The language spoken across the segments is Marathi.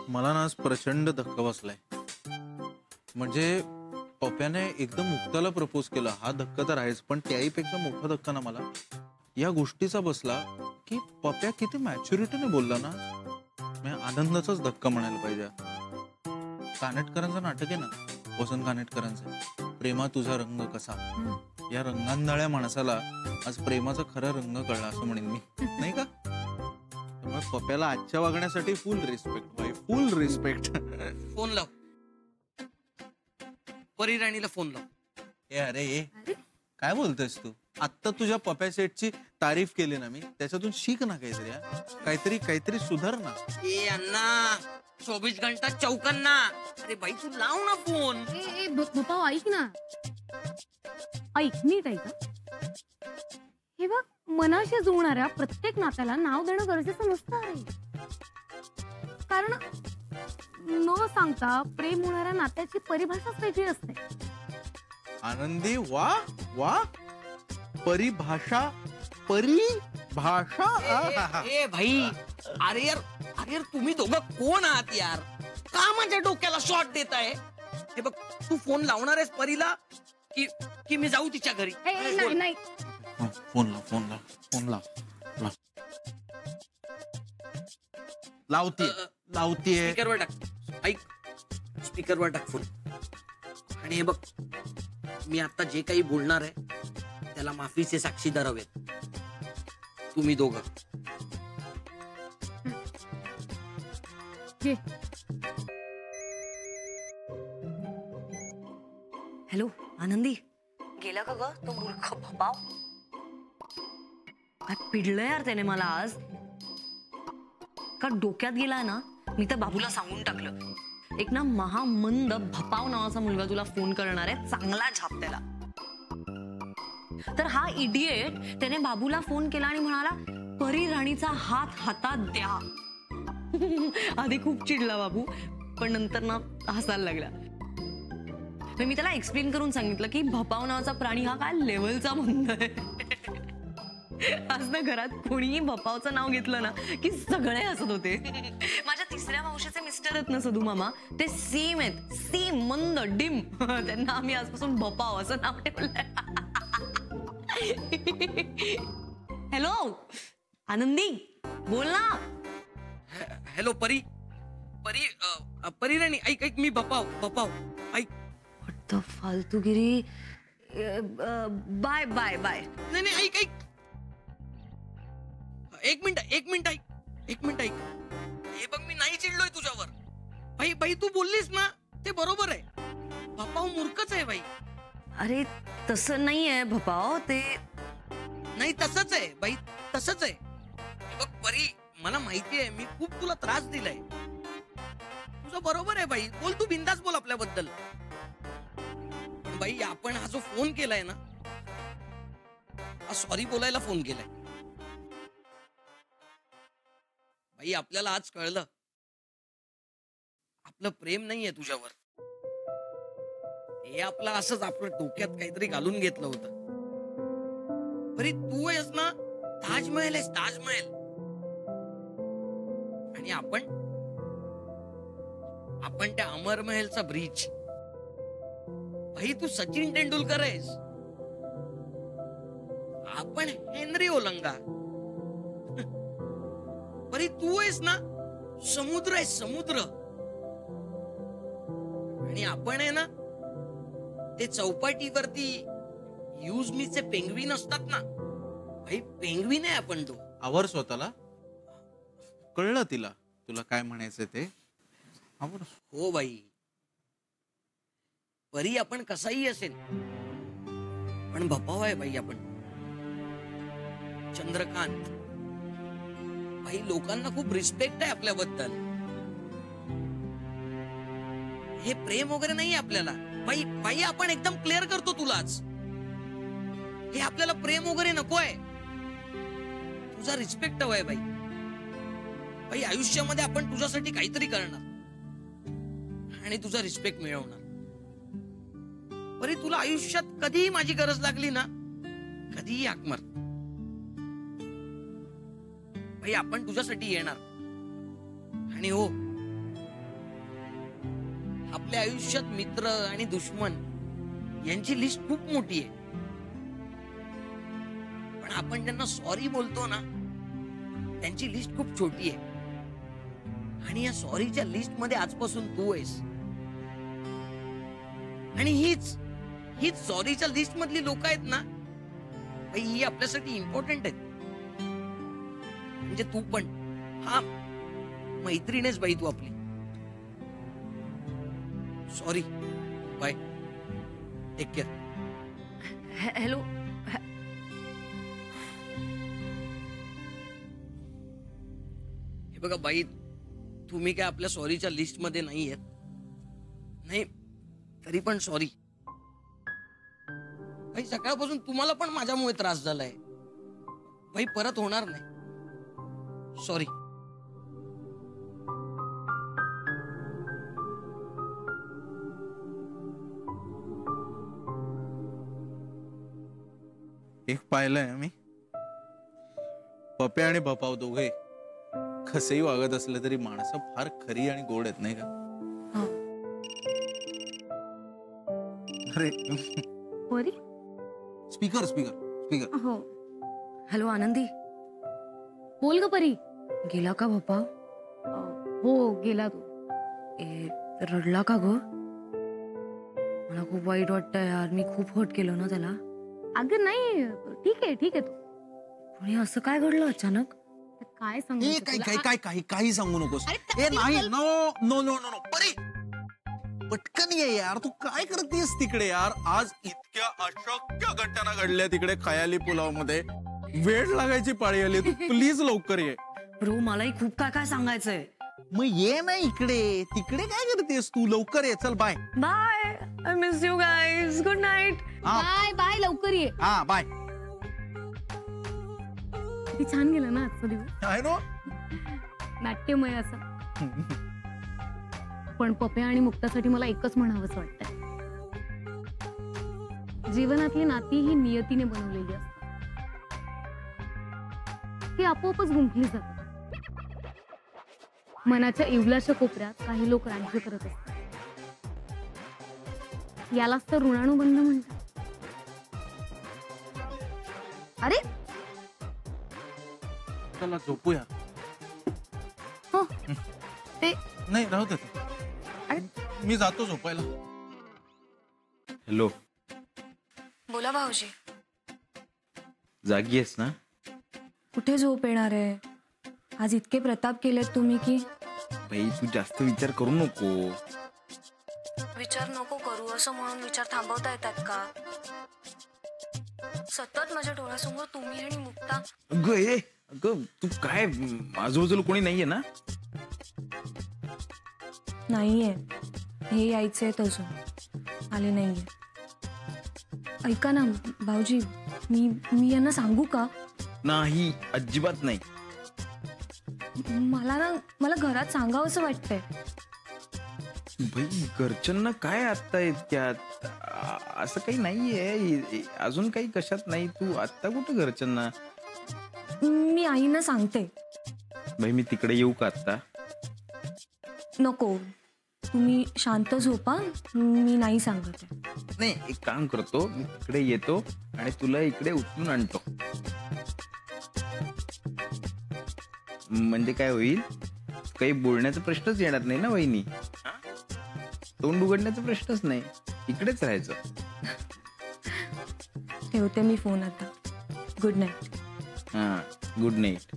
मला ना आज प्रचंड धक्का बसलाय. म्हणजे पप्प्याने एकदम मुक्ताला प्रपोज केला, हा धक्का तर आहेच, पण त्याहीपेक्षा मोठा धक्का ना मला या गोष्टीचा बसला की पप्प्या किती मॅच्युरिटीने बोलला ना. म्हणजे आनंदाचाच धक्का म्हणायला पाहिजे. कानेटकरांचं नाटक आहे ना, वसंत कानेटकरांचं, प्रेमा तुझा रंग कसा, या रंगांधळ्या माणसाला आज प्रेमाचा खरा रंग कळला असं म्हणेन मी, नाही का? त्यामुळे पप्प्याला आजच्या वागण्यासाठी फुल रिस्पेक्ट भाई, फुल रिस्पेक्ट. फोन लाव, परी राणीला फोन लाव. ए अरे काय बोलतोयस तू? आत्ता तुझ्या पप्प्या सेटची तारीफ केली ना मी, त्याच्यातून शिक ना काहीतरी. काहीतरी काहीतरी सुधार ना. ए अण्णा, 24 घंटा चौकांना. अरे बाई तू लाव ना फोन. भोपाव ऐक ना, ऐक नीट ऐक. हे बघ, मनाशी जुळणाऱ्या प्रत्येक नात्याला नाव देणं गरजेचं नसतं अरे. कारण न सांगता प्रेम होणाऱ्या नात्याची परिभाषाच वेगळी असते. आनंदी, वा वा, परिभाषा, परिभाषा. ए भाई, अरे यार तुम्ही दोघं कोण आहात यार? का माझ्या डोक्याला शॉट देताय? हे बघ, तू फोन लावणार आहेस परीला की मी जाऊ तिच्या घरी? नाही नाही, फोन लाव, फोन लाव, फोन लाव. लावतीये. स्पीकरवर टाक. ऐक, स्पीकरवर टाक फोन. आणि हे बघ, मी आता जे काही बोलणार आहे त्याला माफीचे साक्षीदार हवेत, तुम्ही दोघं. हॅलो आनंदी, गेला का ग तो मूर्ख भपाव? काय पिडलंय यार त्याने मला आज. का डोक्यात गेलाय ना. मी तर बाबूला सांगून टाकलं, एक ना महामंद भपाव नावाचा मुलगा तुला फोन करणार आहे, चांगला झाप त्याला. तर हा इडिएट त्याने बाबूला फोन केला आणि म्हणाला परी राणीचा हात हातात द्या. आधी खूप चिडला बाबू, पण नंतर ना हसायला लागला. मी त्याला एक्सप्लेन करून सांगितलं की भपाव नावाचा प्राणी हा काय लेवलचा मंद आहे. आज ना घरात कोणीही भपावचं नाव घेतलं ना की सगळे हसत होते. माझ्या तिसऱ्या मावशीचे मिस्टर आहेत ना सदू मामा, ते सेम आहेत, सेम मंद डिम. त्यांना आम्ही आजपासून भपाव असं नाव ठेवलंय. हॅलो आनंदी, बोल ना. हॅलो परी राणी, ऐक मी भपाव ऐक. फालतूगिरी. Bye bye bye. नाही ऐक. एक मिनिट ऐक. हे बघ, मी नाही चिडलोय तुझ्यावर. बाई तू बोललीस ना ते बरोबर आहे. भपाव मूर्खच आहे बाई. अरे तसं नाहीये भपाव, ते नाही तसंच आहे बाई, तसंच आहे. बघ परी, मला माहिती आहे मी खूप तुला त्रास दिलाय. तुझं बरोबर आहे बाई, बोल तू, बिंदास बोल आपल्याबद्दल. पण बाई, आपण हा जो फोन केलाय ना, हा सॉरी बोलायला फोन केलाय. बाई आपल्याला आज कळलं आपलं प्रेम नाहीये तुझ्यावर. हे आपलं असंच आपलं डोक्यात काहीतरी घालून घेतलं होतं. बरी तू आहेस ना ताजमहल आहेस, ताजमहल. आणि आपण त्या अमरमहलचा ब्रिज. भाई तू सचिन तेंडुलकर आहेस, आपण हेनरी ओलंगा. बरी तू आहेस ना समुद्र आहे, समुद्र. आणि आपण आहे ना ते चौपाटीवरती यूज मीचे पेंग्विन असतात ना, भाई पेंग्विन आहे आपण. तो आवर स्वतःला. कळलं तिला तुला काय म्हणायचं ते. हो बाई, परी आपण कसाही असेल पण भपाव आहे बाई आपण. चंद्रकांत भाई, लोकांना खूप रिस्पेक्ट आहे आपल्याबद्दल. हे प्रेम वगैरे नाही आपल्याला बाई. आपण एकदम क्लिअर करतो तुलाच, हे आपल्याला प्रेम वगैरे नकोय. तुझा रिस्पेक्ट हवाय बाई. बाई आयुष्यामध्ये आपण तुझ्यासाठी काहीतरी करणार आणि तुझा रिस्पेक्ट मिळवणार. बरी तुला आयुष्यात कधीही माझी गरज लागली ना, कधीही हाक मार भाई, आपण तुझ्यासाठी येणार. आणि हो, आपल्या आयुष्यात मित्र आणि दुश्मन यांची लिस्ट खूप मोठी आहे, पण आपण ज्यांना सॉरी बोलतो ना त्यांची लिस्ट खूप छोटी आहे. आणि या सॉरीच्या लिस्ट मध्ये आजपासून तू आहेस. आणि हीच सॉरीच्या लिस्ट मधली लोक आहेत ना, ही आपल्यासाठी इम्पॉर्टंट आहेत. म्हणजे तू पण हा मैत्रीणच बाई तू आपली. Sorry, bye, take care. Hello. हे बघा बाई, तुम्ही काय आपल्या सॉरीच्या लिस्ट मध्ये नाही आहेत, नाही तरी पण सॉरी. भाई सकाळपासून तुम्हाला पण माझ्यामुळे त्रास झालाय भाई, परत होणार नाही. सॉरी. एक पाहिलंय मी, पप्या आणि बपाव दोघे कसेही वागत असले तरी माणसं फार खरी आणि गोड आहेत, नाही का? अरे परी. Speaker speaker speaker. हो, हॅलो आनंदी, बोल ग परी. गेला का बाप्पा? हो, गेला तू. रडला का ग? मला खूप वाईट वाटतं यार, मी खूप हर्ट केलं ना त्याला. अगं नाही, ठीक आहे तू. पण असं काय घडलं अचानक? काय सांगू ए, तुला? काही सांगू नकोस. ए नाही, no no no no no Pari, पटकन ये यार. तू काय करतेस तिकडे यार? आज इतक्या अशक्य घटना घडल्या तिकडे खयाली पुलाव मध्ये, वेळ लागायची पाळी आली. तू प्लीज लवकर ये. ब्रो, मलाही खूप काय सांगायचंय. मग ये ना इकडे. तिकडे काय करतेस तू? लवकर ये. चल bye. Bye, I miss you guys. Good night. Bye bye, लवकर ये. हा बाय. किती छान गेलं ना आजचा दिवस, आहे नो. नाट्यमय असं. पण पप्या आणि मुक्तासाठी मला एकच म्हणावंच वाटतंय, जीवनातली नाती ही नियतीने बनवलेली असतात, ती आपोआपच गुंफली जातात. मनाच्या इवलाच्या कोपऱ्यात काही लोक राज्य करत असतात, यालाच तर ऋणानुबंध म्हणतात. अरे चला झोपूया. हो, ते नाही राहू दे. मी जातो झोपायला. हॅलो, बोला भाऊजी. जागी आहेस ना? कुठे झोप येणार आहे? आज इतके प्रताप केलेत तुम्ही की. बाई तू जास्त विचार करू नको. विचार नको करू असं म्हणून विचार थांबवता येतात का? सतत माझ्या डोळ्यासमोर तुम्ही आणि मुक्ता. अगं तू काय, आजूबाजूला कोणी नाहीये ना? नाहीये, हे यायचे अजून आले नाहीये. ऐका ना भाऊजी, मी यांना सांगू का? नाही, अजिबात नाही. मला घरात सांगावं असं वाटतंय. बाई घरच्यांना काय आता त्यात? असं काही नाहीये, अजून काही कशात नाही. तू आता कुठं घरच्यांना? मी आईना सांगते. बाई मी तिकडे येऊ का आता? नको, तुम्ही शांत झोपा, मी नाही सांगत. नाही, एक काम करतो, मी तिकडे येतो आणि तुला इकडे उचलून आणतो. म्हणजे काय होईल, काही बोलण्याचा प्रश्नच येणार नाही ना वहिनी. तोंड उघडण्याचा प्रश्नच नाही, इकडेच राहायचं. ठेवते मी फोन आता. Good night. हा, गुड नाईट.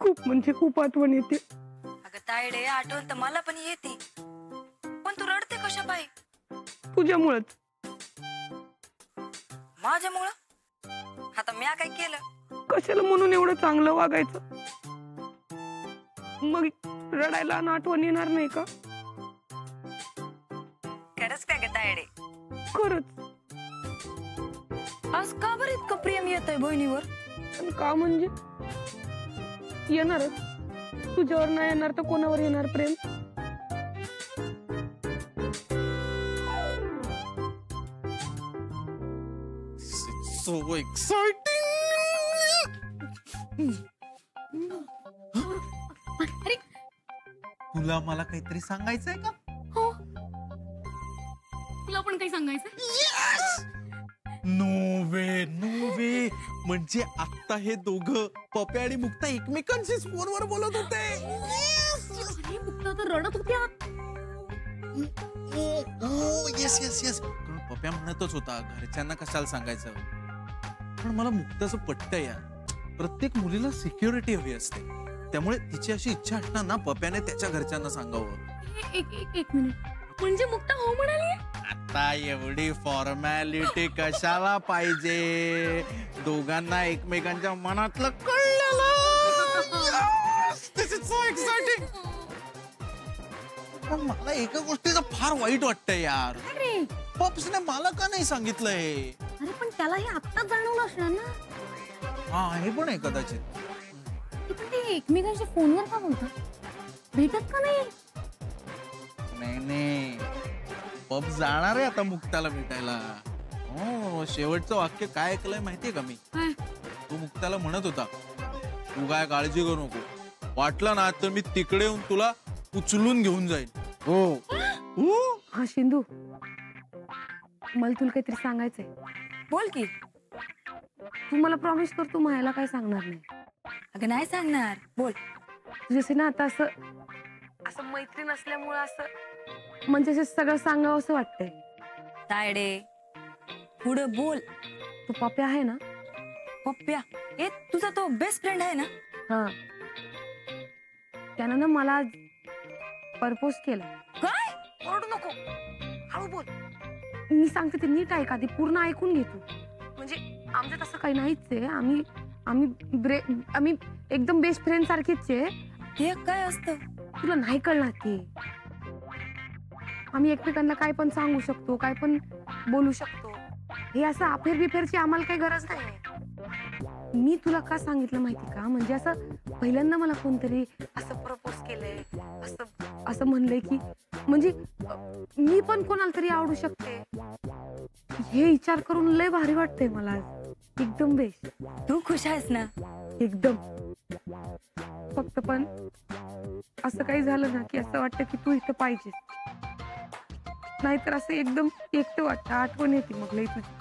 खूप म्हणजे खूप आठवण येते. अगं तायडे, आठवण तर मला पण येते, पण तू रडते कशा बाई? तुझ्यामुळेच. माझ्यामुळं? आता मी काय केलं? कशाला म्हणून एवढं चांगलं वागायचं? मग रडायला आणि आठवण येणार नाही का? खरंच काय ग तायडे? खरंच. आज का बरं इतकं प्रेम येत आहे बहिणीवर? आणि का म्हणजे येणारच. तुझ्यावर नाही येणार तर कोणावर येणार प्रेम? So exciting. अरे तुला मला काहीतरी सांगायचंय का? हो, तुला पण काही सांगायचं? नो वे. म्हणजे आता हे दोघं पप्या आणि मुक्ता एकमेकांशी फोनवर बोलत होते. अरे मुक्ता तर रडत होत्या. येस. कारण पप्या म्हणतच होता घरच्यांना कशाला सांगायचं. पण मला मुक्ताचं पटतंय यार. प्रत्येक मुलीला सिक्युरिटी हवी असते. त्यामुळे तिची अशी इच्छा असणार ना पप्याने त्याच्या घरच्यांना सांगावं. एक मिनिट, म्हणजे मुक्ता हो म्हणाली? आता एवढी फॉर्मॅलिटी कशाला पाहिजे? दोघांना एकमेकांच्या मनातलं कळलेलं. This is so exciting. पण मला एका गोष्टीचं फार वाईट वाटतंय यार. अरे पप्सने मला का नाही सांगितलंय? अरे पण त्याला हे आत्ताच जाणवलं असणार ना. हा हे पण आहे कदाचित. पण ते एकमेकांशी फोनवर का बोलतात? भेटत का नाही? नाही पप जाणार आहे आता मुक्ताला भेटायला. हो, शेवटचं वाक्य काय ऐकलंय माहितीये का मी? तो मुक्ताला म्हणत होता तू काय काळजी करू नको, वाटलं ना तर मी तिकडे येऊन तुला उचलून घेऊन जाईन. हो. हा सिंधू, मला तुला काहीतरी सांगायचंय. बोल की. तू मला प्रॉमिस कर, तू मायाला काय सांगणार नाही. अगं नाही सांगणार, बोल. जसे ना आता असं मैत्रीण असल्यामुळे असं म्हणजे असं सगळं सांगावं असं वाटतंय. तायडे पुढं बोल. तो पप्या आहे ना, पप्प्या, ए तुझा तो बेस्ट फ्रेंड आहे ना? हा, त्यानं ना मला प्रपोज केलं. काय? ओरडू नको, हळू बोल. मी सांगते ते नीट ऐक, आधी पूर्ण ऐकून घे तू. म्हणजे आमचं तसं काही नाहीच आहे. आम्ही एकदम बेस्ट फ्रेंड सारखीच आहे. हे काय असतं? तुला नाही कळणार ते. आम्ही एकमेकांना काय पण सांगू शकतो, काय पण बोलू शकतो. हे असं अफेअर बिफेअरची आम्हाला काही गरज नाही. मी तुला का सांगितलं माहिती का? म्हणजे असं पहिल्यांदा मला कोणतरी असं प्रपोज केलंय, असं म्हणलंय की म्हणजे मी पण कोणाला तरी आवडू शकते, हे विचार करून लय भारी वाटतंय मला. एकदम बेस्ट. तू खुश आहेस ना? एकदम. फक्त पण असं काही झालं ना की असं वाटतं की तू इथं पाहिजेस, नाहीतर असं एकदम एकटं वाटतं. आठवण येते मग लई तुझी.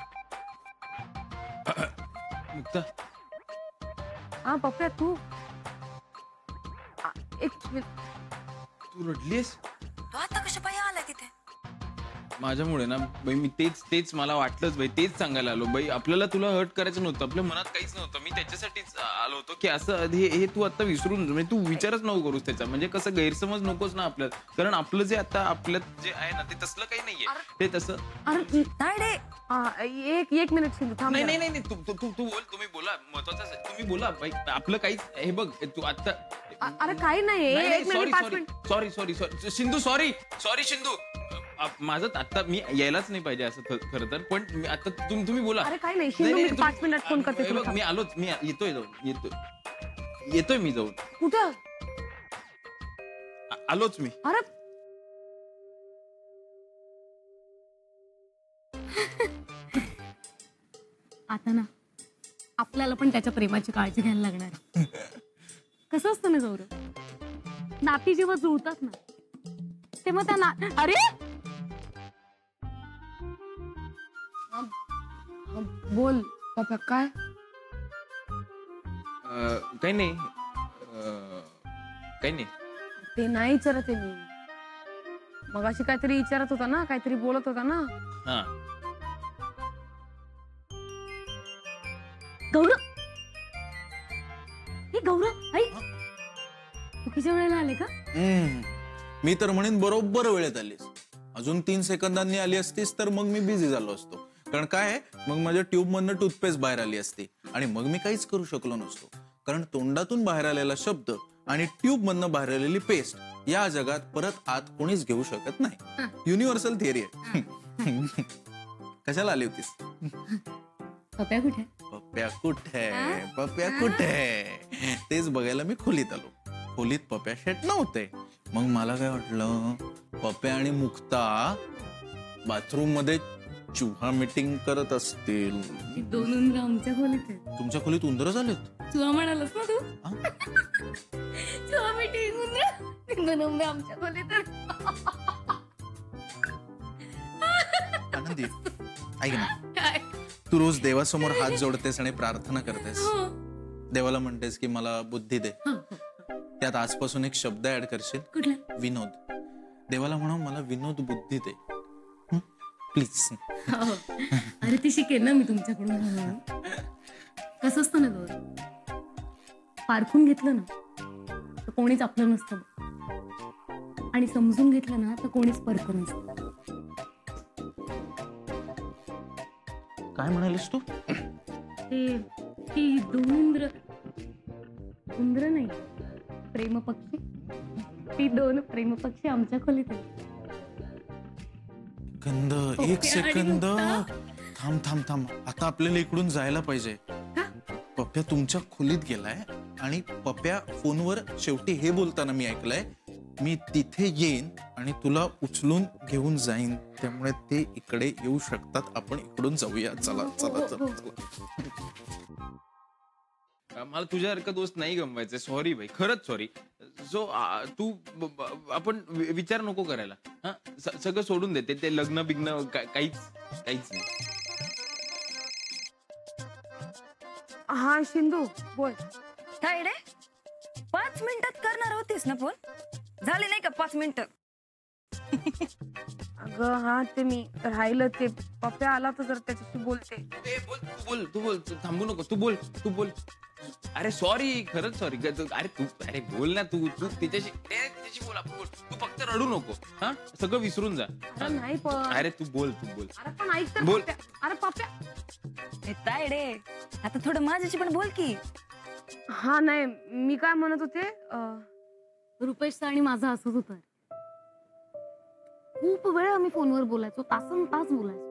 मुक्ता, हा पप्प्या, तू एक मिनिट. तू रडलीस? तू आता कशा पायी आलाय तिथे? माझ्यामुळे ना बाई, मी तेच मला वाटलंच बाई, तेच सांगायला आलो बाई. आपल्याला तुला हर्ट करायचं नव्हतं, आपल्या मनात काहीच नव्हतं. मी त्याच्यासाठीच आलो होतो की असं हे तू आता विसरून, म्हणजे तू विचारच नको करूस त्याचा. म्हणजे कसं गैरसमज नकोच ना आपल्यात. कारण आपलं जे आता आपल्यात जे आहे ना ते तसलं काही नाहीये. ते तसं अरे तायडे एक मिनिट सिंधू, थांब जरा. नाही तू बोल, तुम्ही बोला. महत्वाचं तुम्ही बोला बाई. आपलं काहीच हे बघ तू आता. अरे काही नाही, एक minute, 5 minute. Sorry Sindhu, sorry Sindhu. माझं आता मी यायलाच नाही पाहिजे असं खरं तर. पण आता तुम्ही बोला. अरे काही नाही सिंधू, मी 5 मिनिटात फोन करते हे तुला. बघ, मी आलोच. मी येतोय मी जाऊन. कुठं? आलोच मी. अरे आता ना आपल्याला पण त्याच्या प्रेमाची काळजी घ्यायला लागणार. कसं असतं ना गौरव, नाती जेव्हा जुळतात ना तेव्हा त्या अरे बोल पप्पा, काय? काही नाही. ते नाही विचारत आहे मी. मगाशी काहीतरी विचारत होता ना, काहीतरी बोलत होता ना. हा, गौरव, हे गौरव ऐक, चुकीच्या वेळेला आले का? मी तर म्हणेन बरोबर वेळेत आलीस. अजून 3 सेकंदांनी आली असतीस तर मग मी बिझी झालो असतो. कारण काय आहे, मग माझ्या ट्यूब मधनं टूथपेस्ट बाहेर आली असती आणि मग मी काहीच करू शकलो नसतो. कारण तोंडातून बाहेर आलेला शब्द आणि ट्यूब मधनं बाहेर आलेली पेस्ट या जगात परत आत कोणीच घेऊ शकत नाही. युनिव्हर्सल थिअरी आहे. कशाला आली होतीस? पप्या कुठे? पप्या कुठे तेच बघायला मी खोलीत आलो. खोलीत पप्या शेट नव्हते. मग मला काय वाटलं, पप्या आणि मुक्ता बाथरूम मध्ये चुहा मीटिंग करत असतील. दोन उंदरं आमच्या खोलीत आहेत. तुमच्या खोलीत उंदरं झालेत? तुला म्हणालस ना तू हा? तुला मीटिंग उंदरं दोन उंदरं आमच्या खोलीत आहेत. आनंदी ऐक ना, काय? तू रोज देवासमोर हात जोडतेस आणि प्रार्थना करतेस. हो. देवाला म्हणतेस की मला बुद्धी दे. हो. त्यात आजपासून एक शब्द ऍड करशील, कुठला? विनोद. देवाला म्हणा मला विनोद बुद्धी दे प्लीज. हो. अरे ती शिकेल ना मी तुमच्याकडून हळूहळू. कसं असतं ना गं, पारखून घेतलं ना तर कोणीच आपलं नसतं आणि समजून घेतलं ना तर कोणीच परखं नसतं. काय म्हणालीस तू? ते ती दोन उंदर नाही, प्रेमपक्षी. ती दोन प्रेमपक्षी आमच्या खोलीत आहेत. गंध, एक सेकंद थांब थांब थांब. आता आपल्याला इकडून जायला पाहिजे. पप्प्या तुमच्या खोलीत गेलाय आणि पप्प्या फोनवर शेवटी हे बोलताना मी ऐकलंय, मी तिथे येईन आणि तुला उचलून घेऊन जाईन, त्यामुळे ते इकडे येऊ शकतात. आपण इकडून जाऊया. चला चला चला चला. मला तुझ्यासारखा दोस्त नाही गमवायचा. सॉरी भाई, खरंच सॉरी. सो तू आपण विचार नको करायला. हा, सगळं सोडून देते. ते लग्न बिग्न काहीच नाही. हा शिंदू बोल. तायडे 5 मिनिटात करणार होतीस ना फोन? झाले नाही का 5 मिनिटं? अगं हा ते मी राहिलं, ते पप्प्या आला तर जर त्याच्याशी बोलते. तू बोल तू थांबू नको. तू बोल. अरे सॉरी, खरंच सॉरी. अरे बोल ना तू तिच्याशी बोल. आपण बोल. तू फक्त रडू नको. हा, सगळं विसरून जा. अरे नाही पण. अरे तू बोल. अरे पण ऐक तर बोल. पप्प्या. अरे पप्प्या. ए तायडे, आता थोडं माझ्याशी पण बोल की. हा नाही, मी काय म्हणत होते, रुपेशचं आणि माझं असंच होतं. खूप वेळ आम्ही फोनवर बोलायचो, तासन तास बोलायचो.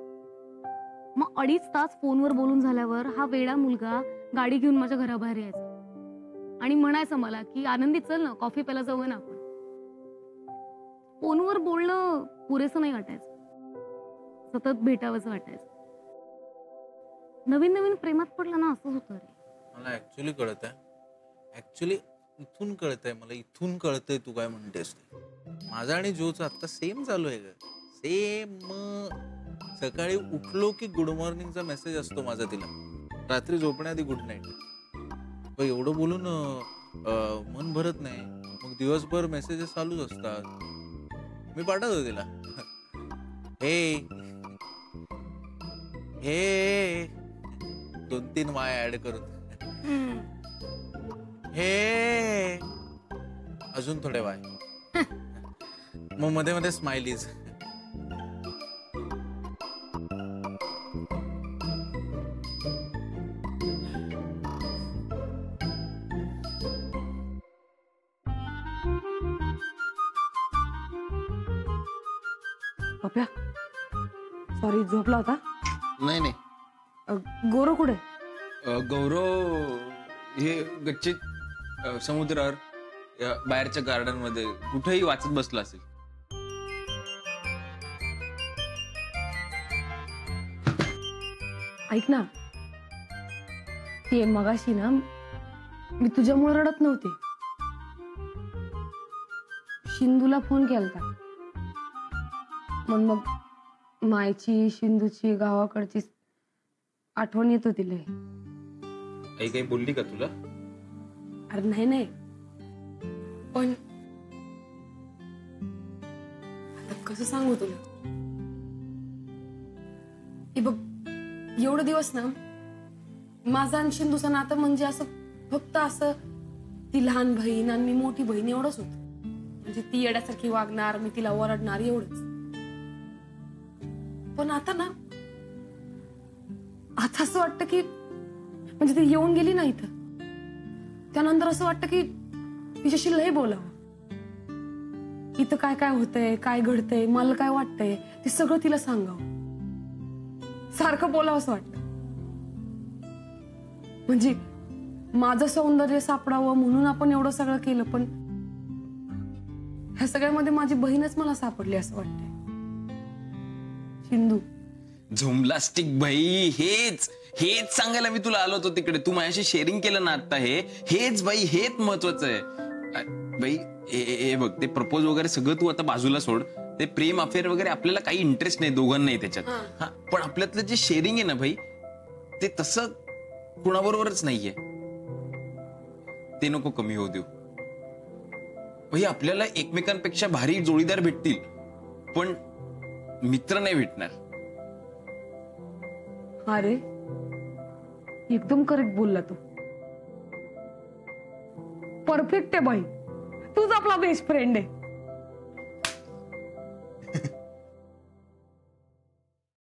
मग 2.5 तास फोनवर बोलून झाल्यावर हा वेडा मुलगा गाडी घेऊन माझ्या घराबाहेर यायचा आणि म्हणायचं मला की आनंदी चल ना, कॉफी प्यायला जाऊया ना आपण. फोनवर बोलणं पुरेसं नाही वाटायचं, सतत भेटावंच वाटायचं. नवीन प्रेमात पडलं ना असंच होतं रे. मला ऍक्च्युली कळत आहे, इथून कळतंय मला, इथून कळतंय तू काय म्हणतेस ते. माझा आणि जोचा आता सेम चालू आहे ग. सेम. सकाळी उठलो की गुड मॉर्निंगचा मेसेज असतो माझा तिला, रात्री झोपण्याआधी गुड नाईट. पण एवढं बोलून मन भरत नाही. मग दिवसभर मेसेजेस चालूच असतात. मी पाठवतो तिला, हे 2-3 वाय ऍड करून, हे अजून थोडे वाय, मग मध्ये मध्ये स्माइलीज. पप्प्या सॉरी, झोपला होता? नाही. गोरो कुठे? गौरव हे गच्चीत समुद्रावर बाहेरच्या गार्डन मध्ये कुठेही वाचत बसला असेल. ऐक ना, ते मगाशी ना मी तुझ्यामुळे रडत नव्हते. शिंदूला फोन केलता, मग मायची, शिंदूची, गावाकडची आठवण येत होती लय. आई काही बोलली का तुला? अरे नाही, पण आता कसं सांगू तुला. हे बघ, एवढे दिवस ना माझा आणि शिंदूचं नातं म्हणजे असं फक्त असं ती लहान बहीण आणि मी मोठी बहीण एवढंच होत. म्हणजे ती येड्यासारखी वागणार, मी तिला ओरडणार, एवढंच. पण आता ना, आता असं वाटतं की म्हणजे ती येऊन गेली ना इथं, त्यानंतर असं वाटतं की तिच्याशी लय बोलावं. इथं काय काय होतंय, काय घडतंय, मला काय वाटतंय ते सगळं तिला सांगावं. सारखं बोलावं असं वाटतं. म्हणजे माझं सौंदर्य सापडावं म्हणून आपण एवढं सगळं केलं, पण ह्या सगळ्यामध्ये माझी बहीणच मला सापडली असं वाटतंय. शिंदू, झोमलास्टिक भाई, हेच हेच सांगायला मी तुला आलो होतो तिकडे. तू माझ्याशी शेअरिंग केलं ना आता, हेच भाई, हेच महत्वाचं आहे भाई. हे बघ, ते प्रपोज वगैरे सगळं तू आता बाजूला सोड. ते प्रेम अफेअर वगैरे आपल्याला काही इंटरेस्ट नाही, दोघांनाही त्याच्यात. हा, पण आपल्यातलं जे शेअरिंग आहे ना भाई, ते तसं कुणाबरोबरच नाहीये. ते नको कमी होऊ देऊ भाई. आपल्याला एकमेकांपेक्षा भारी जोडीदार भेटतील, पण मित्र नाही भेटणार. अरे एकदम करेक्ट बोलला तू. परफेक्ट आहे बाई, तूच आपला बेस्ट फ्रेंड आहे.